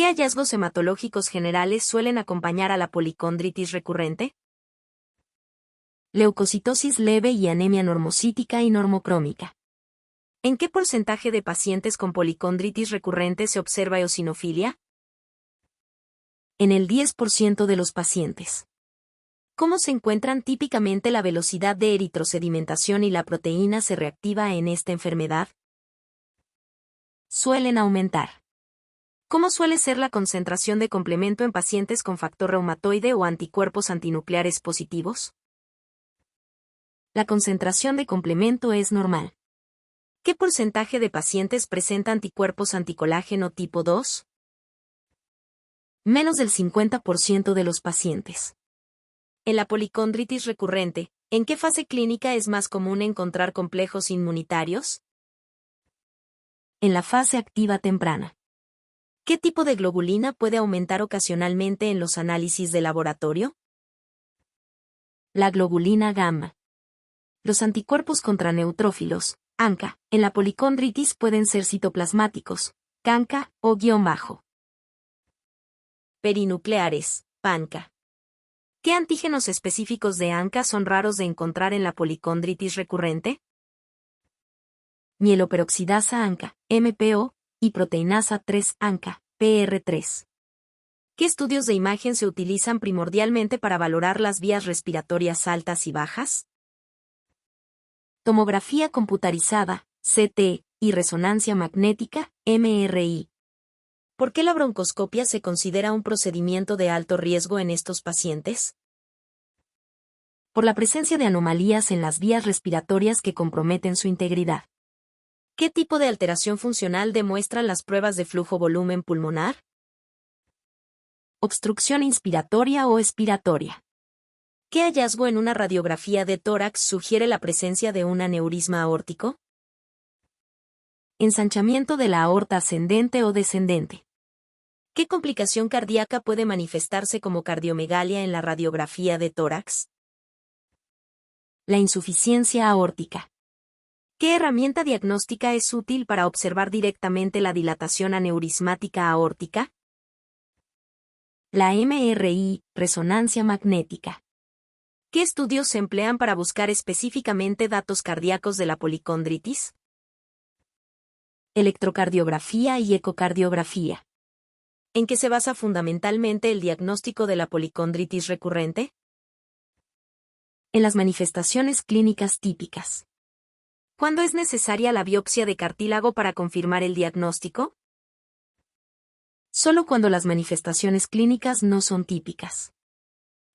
¿Qué hallazgos hematológicos generales suelen acompañar a la policondritis recurrente? Leucocitosis leve y anemia normocítica y normocrómica. ¿En qué porcentaje de pacientes con policondritis recurrente se observa eosinofilia? En el 10% de los pacientes. ¿Cómo se encuentran típicamente la velocidad de eritrosedimentación y la proteína C reactiva en esta enfermedad? Suelen aumentar. ¿Cómo suele ser la concentración de complemento en pacientes con factor reumatoide o anticuerpos antinucleares positivos? La concentración de complemento es normal. ¿Qué porcentaje de pacientes presenta anticuerpos anticolágeno tipo 2? Menos del 50% de los pacientes. En la policondritis recurrente, ¿en qué fase clínica es más común encontrar complejos inmunitarios? En la fase activa temprana. ¿Qué tipo de globulina puede aumentar ocasionalmente en los análisis de laboratorio? La globulina gamma. Los anticuerpos contra neutrófilos, ANCA, en la policondritis pueden ser citoplasmáticos, CANCA o _. Perinucleares, PANCA. ¿Qué antígenos específicos de ANCA son raros de encontrar en la policondritis recurrente? Mieloperoxidasa ANCA, MPO, y proteinasa 3 ANCA, PR3. ¿Qué estudios de imagen se utilizan primordialmente para valorar las vías respiratorias altas y bajas? Tomografía computarizada, CT, y resonancia magnética, MRI. ¿Por qué la broncoscopia se considera un procedimiento de alto riesgo en estos pacientes? Por la presencia de anomalías en las vías respiratorias que comprometen su integridad. ¿Qué tipo de alteración funcional demuestran las pruebas de flujo-volumen pulmonar? Obstrucción inspiratoria o expiratoria. ¿Qué hallazgo en una radiografía de tórax sugiere la presencia de un aneurisma aórtico? Ensanchamiento de la aorta ascendente o descendente. ¿Qué complicación cardíaca puede manifestarse como cardiomegalia en la radiografía de tórax? La insuficiencia aórtica. ¿Qué herramienta diagnóstica es útil para observar directamente la dilatación aneurismática aórtica? La MRI, resonancia magnética. ¿Qué estudios se emplean para buscar específicamente datos cardíacos de la policondritis? Electrocardiografía y ecocardiografía. ¿En qué se basa fundamentalmente el diagnóstico de la policondritis recurrente? En las manifestaciones clínicas típicas. ¿Cuándo es necesaria la biopsia de cartílago para confirmar el diagnóstico? Solo cuando las manifestaciones clínicas no son típicas.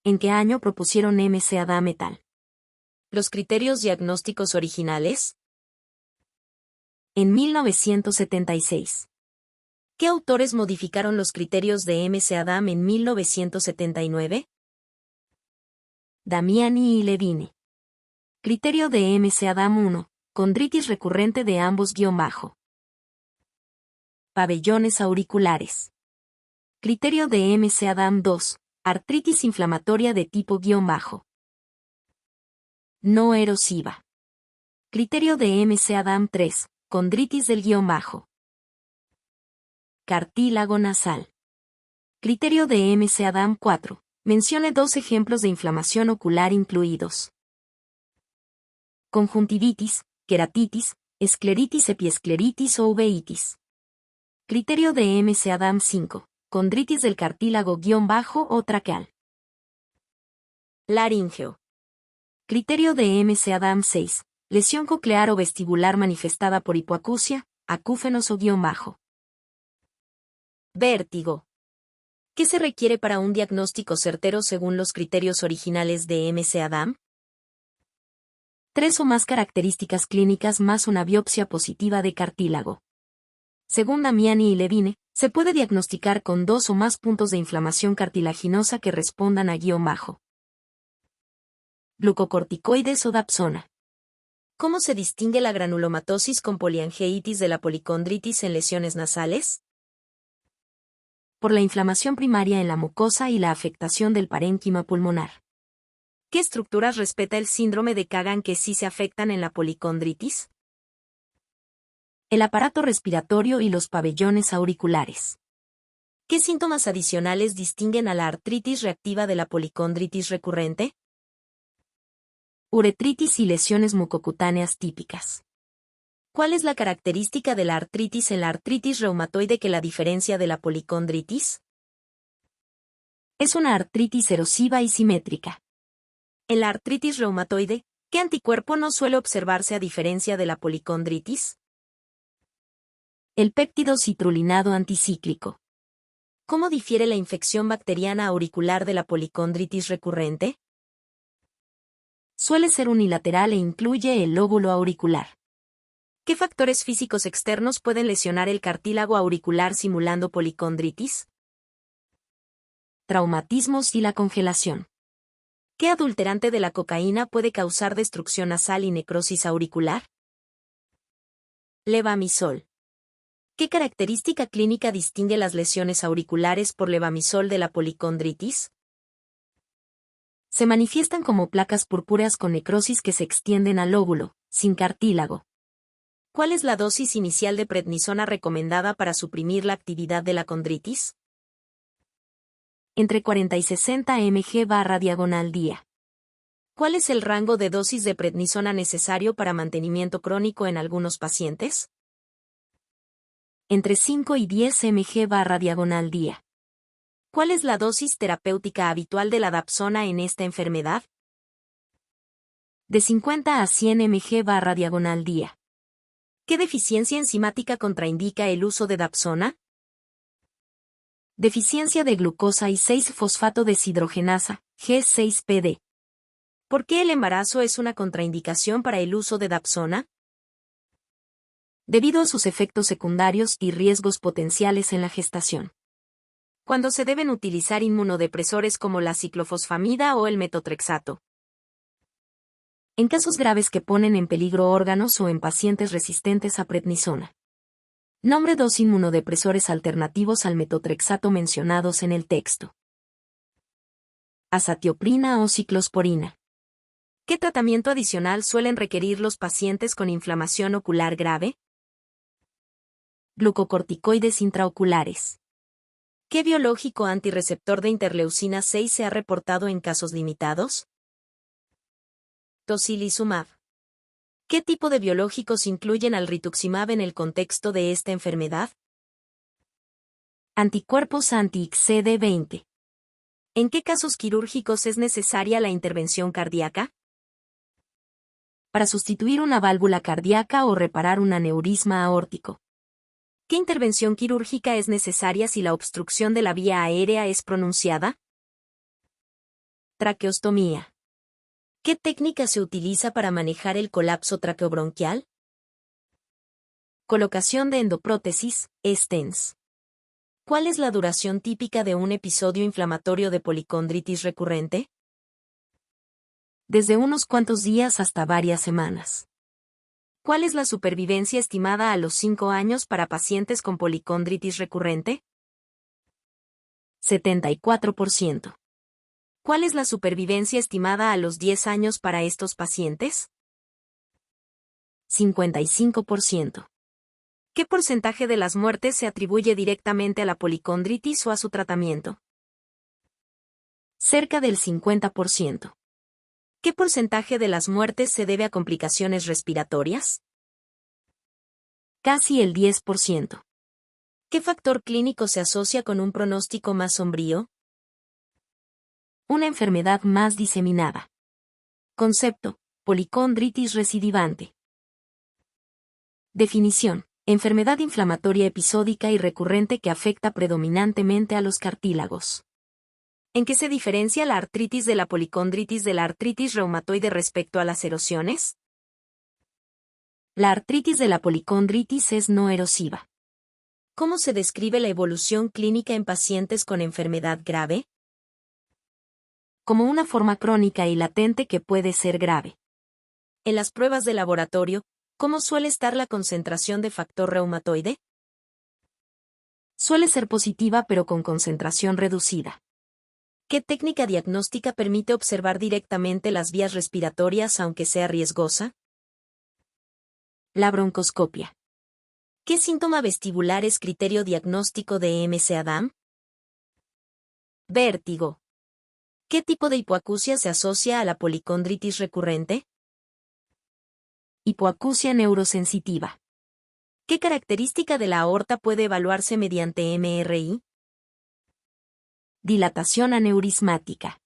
¿En qué año propusieron M.C. et al.? ¿Los criterios diagnósticos originales? En 1976. ¿Qué autores modificaron los criterios de M.C. en 1979? Damiani y Levine. Criterio de M.C. 1. Condritis recurrente de ambos _. Pabellones auriculares. Criterio de M.C. 2. Artritis inflamatoria de tipo _. No erosiva. Criterio de M.C. 3. Condritis del _. Cartílago nasal. Criterio de M.C. 4. Mencione 2 ejemplos de inflamación ocular incluidos. Conjuntivitis, queratitis, escleritis epiescleritis o uveitis. Criterio de M.C. 5. Condritis del cartílago _ o traqueal. Laríngeo. Criterio de M.C. 6. Lesión coclear o vestibular manifestada por hipoacusia, acúfenos o _. Vértigo. ¿Qué se requiere para un diagnóstico certero según los criterios originales de M.C. 3 o más características clínicas más una biopsia positiva de cartílago. Según Damiani y Levine, se puede diagnosticar con 2 o más puntos de inflamación cartilaginosa que respondan a _. Glucocorticoides o dapsona. ¿Cómo se distingue la granulomatosis con poliangeitis de la policondritis en lesiones nasales? Por la inflamación primaria en la mucosa y la afectación del parénquima pulmonar. ¿Qué estructuras respeta el síndrome de Kagan que sí se afectan en la policondritis? El aparato respiratorio y los pabellones auriculares. ¿Qué síntomas adicionales distinguen a la artritis reactiva de la policondritis recurrente? Uretritis y lesiones mucocutáneas típicas. ¿Cuál es la característica de la artritis en la artritis reumatoide que la diferencia de la policondritis? Es una artritis erosiva y simétrica. En la artritis reumatoide, ¿qué anticuerpo no suele observarse a diferencia de la policondritis? El péptido citrulinado anticíclico. ¿Cómo difiere la infección bacteriana auricular de la policondritis recurrente? Suele ser unilateral e incluye el lóbulo auricular. ¿Qué factores físicos externos pueden lesionar el cartílago auricular simulando policondritis? Traumatismos y la congelación. ¿Qué adulterante de la cocaína puede causar destrucción nasal y necrosis auricular? Levamisol. ¿Qué característica clínica distingue las lesiones auriculares por levamisol de la policondritis? Se manifiestan como placas purpúreas con necrosis que se extienden al lóbulo, sin cartílago. ¿Cuál es la dosis inicial de prednisona recomendada para suprimir la actividad de la condritis? Entre 40 y 60 mg/día. ¿Cuál es el rango de dosis de prednisona necesario para mantenimiento crónico en algunos pacientes? Entre 5 y 10 mg/día. ¿Cuál es la dosis terapéutica habitual de la dapsona en esta enfermedad? De 50 a 100 mg/día. ¿Qué deficiencia enzimática contraindica el uso de dapsona? Deficiencia de glucosa y 6-fosfato deshidrogenasa, G6PD. ¿Por qué el embarazo es una contraindicación para el uso de dapsona? Debido a sus efectos secundarios y riesgos potenciales en la gestación. ¿Cuándo se deben utilizar inmunodepresores como la ciclofosfamida o el metotrexato? En casos graves que ponen en peligro órganos o en pacientes resistentes a prednisona. Nombre 2 inmunodepresores alternativos al metotrexato mencionados en el texto. Azatioprina o ciclosporina. ¿Qué tratamiento adicional suelen requerir los pacientes con inflamación ocular grave? Glucocorticoides intraoculares. ¿Qué biológico antirreceptor de interleucina 6 se ha reportado en casos limitados? Tocilizumab. ¿Qué tipo de biológicos incluyen al rituximab en el contexto de esta enfermedad? Anticuerpos anti-CD20. ¿En qué casos quirúrgicos es necesaria la intervención cardíaca? Para sustituir una válvula cardíaca o reparar un aneurisma aórtico. ¿Qué intervención quirúrgica es necesaria si la obstrucción de la vía aérea es pronunciada? Traqueostomía. ¿Qué técnica se utiliza para manejar el colapso traqueobronquial? Colocación de endoprótesis, stents. ¿Cuál es la duración típica de un episodio inflamatorio de policondritis recurrente? Desde unos cuantos días hasta varias semanas. ¿Cuál es la supervivencia estimada a los 5 años para pacientes con policondritis recurrente? 74%. ¿Cuál es la supervivencia estimada a los 10 años para estos pacientes? 55%. ¿Qué porcentaje de las muertes se atribuye directamente a la policondritis o a su tratamiento? Cerca del 50%. ¿Qué porcentaje de las muertes se debe a complicaciones respiratorias? Casi el 10%. ¿Qué factor clínico se asocia con un pronóstico más sombrío? Una enfermedad más diseminada. Concepto: policondritis recidivante. Definición: enfermedad inflamatoria episódica y recurrente que afecta predominantemente a los cartílagos. ¿En qué se diferencia la artritis de la policondritis de la artritis reumatoide respecto a las erosiones? La artritis de la policondritis es no erosiva. ¿Cómo se describe la evolución clínica en pacientes con enfermedad grave? Como una forma crónica y latente que puede ser grave. En las pruebas de laboratorio, ¿cómo suele estar la concentración de factor reumatoide? Suele ser positiva pero con concentración reducida. ¿Qué técnica diagnóstica permite observar directamente las vías respiratorias aunque sea riesgosa? La broncoscopia. ¿Qué síntoma vestibular es criterio diagnóstico de MC-ADAM? Vértigo. ¿Qué tipo de hipoacusia se asocia a la policondritis recurrente? Hipoacusia neurosensitiva. ¿Qué característica de la aorta puede evaluarse mediante MRI? Dilatación aneurismática.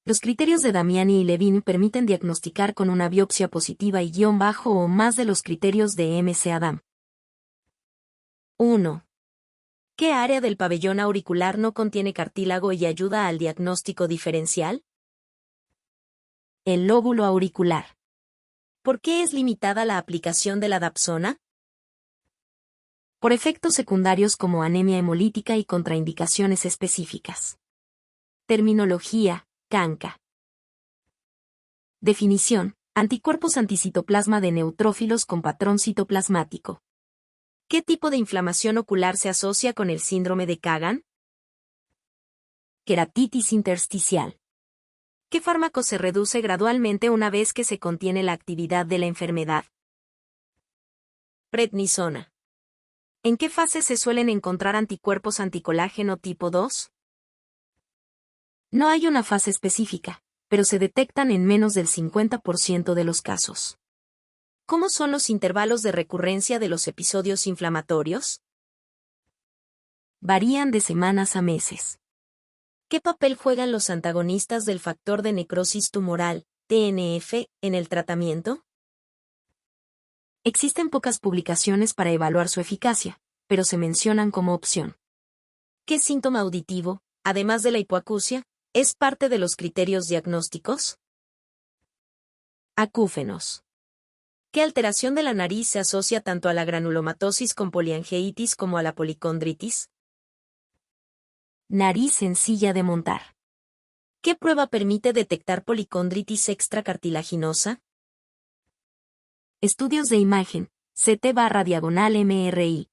Los criterios de Damiani y Levin permiten diagnosticar con una biopsia positiva y guión bajo o más de los criterios de MC-Adam. 1. ¿Qué área del pabellón auricular no contiene cartílago y ayuda al diagnóstico diferencial? El lóbulo auricular. ¿Por qué es limitada la aplicación de la dapsona? Por efectos secundarios como anemia hemolítica y contraindicaciones específicas. Terminología, CANCA. Definición: anticuerpos anticitoplasma de neutrófilos con patrón citoplasmático. ¿Qué tipo de inflamación ocular se asocia con el síndrome de Kagan? Queratitis intersticial. ¿Qué fármaco se reduce gradualmente una vez que se contiene la actividad de la enfermedad? Prednisona. ¿En qué fase se suelen encontrar anticuerpos anticolágeno tipo 2? No hay una fase específica, pero se detectan en menos del 50% de los casos. ¿Cómo son los intervalos de recurrencia de los episodios inflamatorios? Varían de semanas a meses. ¿Qué papel juegan los antagonistas del factor de necrosis tumoral, TNF, en el tratamiento? Existen pocas publicaciones para evaluar su eficacia, pero se mencionan como opción. ¿Qué síntoma auditivo, además de la hipoacusia, es parte de los criterios diagnósticos? Acúfenos. ¿Qué alteración de la nariz se asocia tanto a la granulomatosis con poliangeitis como a la policondritis? Nariz sencilla de montar. ¿Qué prueba permite detectar policondritis extracartilaginosa? Estudios de imagen, CT/MRI.